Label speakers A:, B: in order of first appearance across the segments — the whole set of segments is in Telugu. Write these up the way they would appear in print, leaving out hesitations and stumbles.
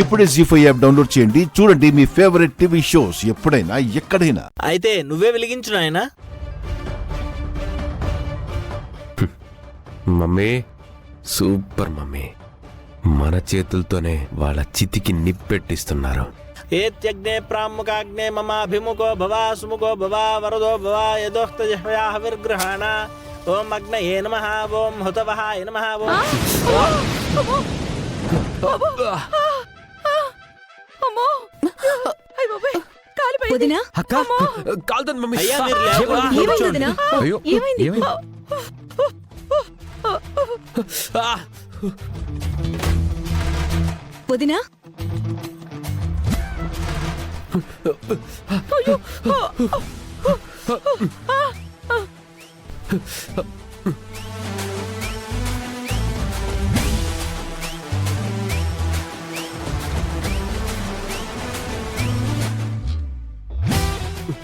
A: ఇప్పుడే జీ5 యాప్ డౌన్లోడ్ చేయండి. చూడండి మీ ఫేవరెట్ టీవీ షోస్ ఎప్పుడైనా ఎక్కడైనా.
B: అయితే నువ్వే వెలిగించు నాయనా.
C: మమ్మీ సూపర్ మమ్మీ, మన చేతులతోనే వాళ్ళ చితికి నిప్పెట్టిస్తున్నారు.
B: ఏత్యగ్నే ప్రాముఖాగ్నే మమాభిముఖో భవా సుముఖో భవా వరదో భవా యదోక్త జహ్వయా హవిర్గ్రహాణ. ఓం అగ్నయే నమః, ఓం హుతవహాయ నమః, ఓం
C: అక్క కాల్దని మమ్మీ.
B: అయ్యా మీరు లేవరా?
C: అయ్యో ఏమైంది?
D: వదినా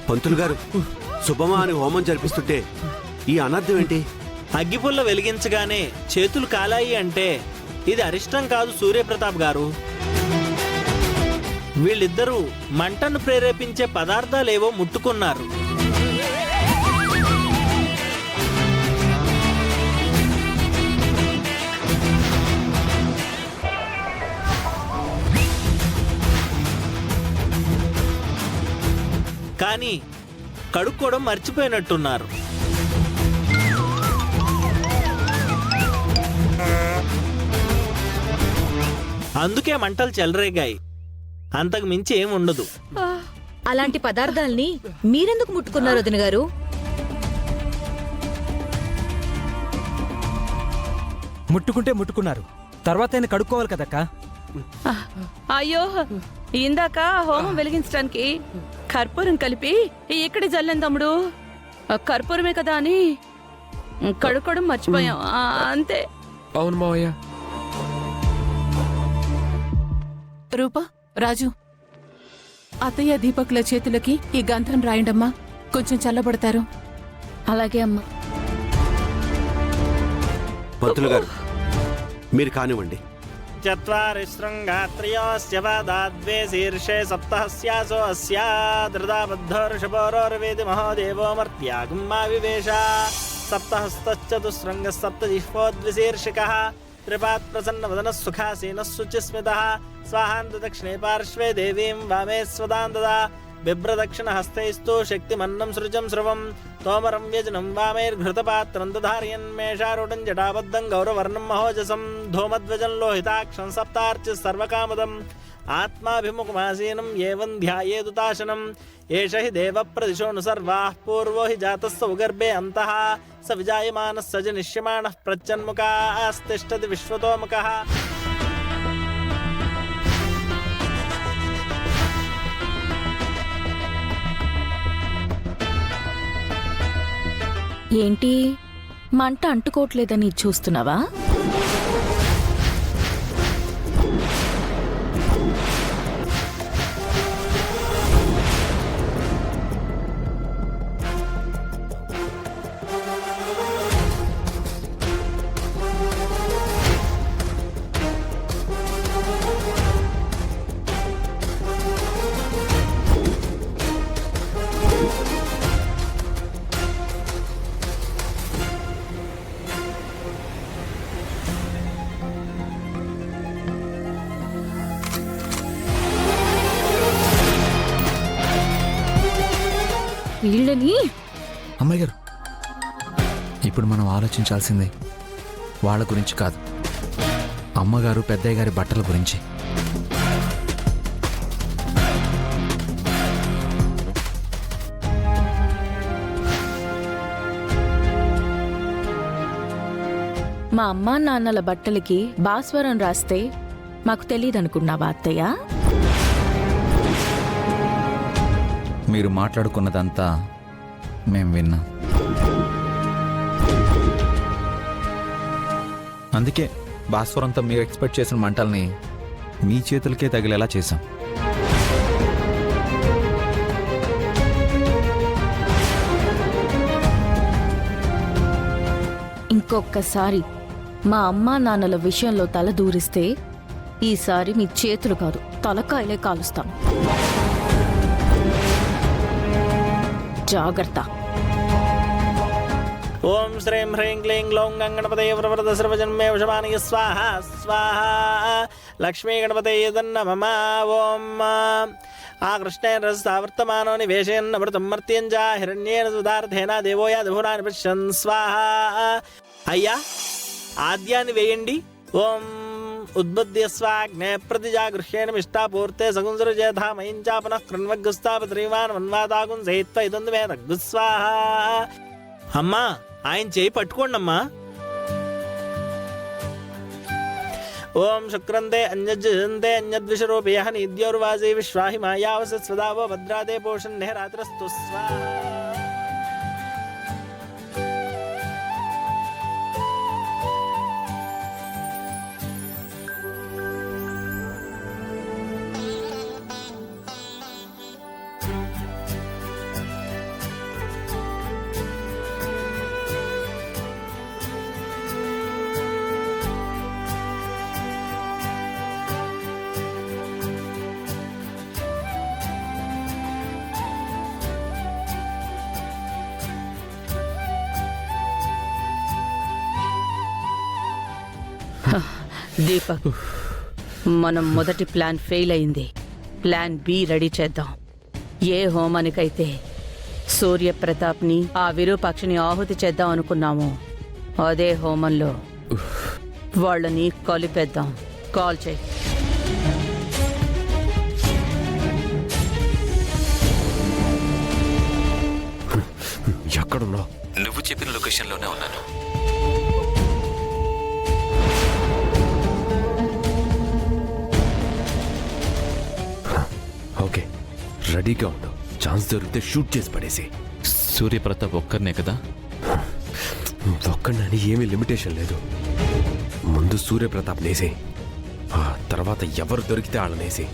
E: పంతులు గారు, శుభమా అని హోమం జరిపిస్తుంటే ఈ అనర్థం ఏంటి?
B: అగ్గిపుల్ల వెలిగించగానే చేతులు కాలాయి అంటే ఇది అరిష్టం కాదు సూర్యప్రతాప్ గారు. వీళ్ళిద్దరూ మంటను ప్రేరేపించే పదార్థాలేవో ముట్టుకున్నారు. కానీ కడుక్కోవడం మర్చిపోయినట్టున్నారు. అందుకే మంటలు చెలరేగాయి, అంతకు మించి ఏం ఉండదు.
D: అలాంటి పదార్థాల్ని మీరెందుకు ముట్టుకున్నారు వదిన గారు?
F: ముట్టుకుంటే ముట్టుకున్నారు, తర్వాత ఆయన కడుక్కోవాలి కదక్క.
G: అయ్యో, ఇందాక హోమం వెలిగించడానికి కర్పూరం కలిపి ఇక్కడి జల్లేం తమ్ముడు. కర్పూరమే కదా అని కడుక్కోవడం మర్చిపోయాం, అంతే.
C: అవును మావయ్య.
H: రూపా, రాజు, అత్తయ్య దీపక్ల చేతులకి ఈ గంధం రాయండమ్మా, కొంచెం చల్లబడతారు.
G: అలాగే అమ్మా.
E: పంతులు గారు మీరు కానివ్వండి.
B: చత్వారి శృంగాత్రయోస్య వాదాద్వే శీర్షే సప్తహస్యాసో అస్యా ధృతాబద్ధో ఋషభోరోర్వేది మహోదేవో మర్త్యాగం మా వివేశ. సప్తహస్తశ్చతుశృంగः సప్తజిహ్వోద్విశీర్షికः త్రిపాత్ ప్రసన్నవదనः సుఖాసీనः శుచిస్మితः. స్వాహాంత దక్షిణే పార్శ్వే దేవీం వామే స్వదాం దదా. బిభ్రదక్షిణ హస్తైస్తు శక్తిమన్నం సృజం స్రవం. తోమరం వ్యజనం వామైర్ఘృతపాత్రం దధారయన్మేషారూఢం జటాబద్ధం గౌరవర్ణం మహోజసం. ధూమధ్వజం లోహితాక్షం సప్తార్చి సర్వకామదం. ఆత్మాభిముఖమాసీనం ఏవం ధ్యాయేదుతాశనం. ఏష హి దేవ ప్రదిశోను సర్వాః పూర్వో హి జాతస్స ఉగర్భే అంతః. స విజాయమానః స జనిష్యమాణః ప్రత్యన్ముఖాస్తిష్టతి విశ్వతోముఖః.
G: ఏంటి, మంట అంటుకోవట్లేదని చూస్తున్నావా? వీళ్ళని
F: అమ్మాయి గారు, ఇప్పుడు మనం ఆలోచించాల్సింది వాళ్ళ గురించి కాదు, అమ్మగారు పెద్దయ్య గారి బట్టల గురించి.
G: మా అమ్మా నాన్నల బట్టలకి భాస్వరం రాస్తే మాకు తెలియదనుకున్నావా అత్తయ్య?
F: మీరు మాట్లాడుకున్నదంతా మేం విన్నాం. అందుకే భాస్వరంతో మీరు ఎక్స్పెక్ట్ చేసిన మంటల్ని మీ చేతులకే తగిలేలా చేశాం.
G: ఇంకొక్కసారి మా అమ్మా నాన్నల విషయంలో తల దూరిస్తే ఈసారి మీ చేతులు కాదు తలకాయలే కాలుస్తాను. జాగ్రత్త.
B: ఓం శ్రీం హ్రీం క్లీం గ్లౌం గణపతయే వరవరద సర్వజన్మే వశమానయ స్వాహ స్వాహ. లక్ష్మీ గణపతయే తన్నమమ. ఓం ఆ కృష్ణేన రసావర్తమానో నివేశయన్నమృతం మర్త్యం చ హిరణ్యేన సుధార్థేన దేవో యాదభురాని పశ్యన్ స్వాహ. అయ్యా ఆద్యాన్ని వేయండి. ఓం ఉద్బుద్ధ్య స్వాగ్నే ప్రతిజాగృహ్యేణ మిష్టాపూర్తే సగుంసరుజేధామయం చ పునః కృణ్వగ్గుస్తాపత్రీవాన్ మన్వాతాగుం సహిత్వ ఇదందు మే తగ్గు స్వాహ. అమ్మా ఆయన చేయి పట్టుకోండి అమ్మా. ఓం శుక్రంతే అన్యజ్జంతే అన్యద్విషరూపేయ నిద్యోర్వాజే విశ్వాహి మాయావసస్వదావో భద్రాదే పోషణ్య రాత్రస్తు స్వాహా.
I: దీపక్, మనం మొదటి ప్లాన్ ఫెయిల్ అయింది. ప్లాన్ బి రెడీ చేద్దాం. ఏ హోమానికైతే సూర్యప్రతాప్ని ఆ విరూపాక్షిని ఆహుతి చేద్దాం అనుకున్నాము, అదే హోమంలో వాళ్ళని కలిపేద్దాం. కాల్ చేయి.
C: ఎక్కడున్నావు?
F: నువ్వు చెప్పిన లొకేషన్లోనే ఉన్నాను.
C: ఓకే, రెడీగా ఉండు. ఛాన్స్ దొరికితే షూట్ చేసి పడేసి.
F: సూర్యప్రతాప్ ఒక్కరినే కదా?
C: ఒక్కడని ఏమీ లిమిటేషన్ లేదు. ముందు సూర్యప్రతాప్ నేసి, ఆ తర్వాత ఎవరు దొరికితే వాళ్ళనేసి.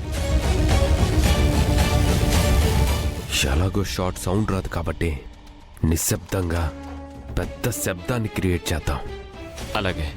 C: ఎలాగో షార్ట్ సౌండ్ రాదు కాబట్టి నిశ్శబ్దంగా పెద్ద శబ్దాన్ని క్రియేట్ చేద్దాం.
F: అలాగే.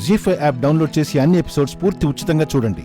A: జీ5 యాప్ డౌన్లోడ్ చేసి అన్ని ఎపిసోడ్స్ పూర్తి ఉచితంగా చూడండి.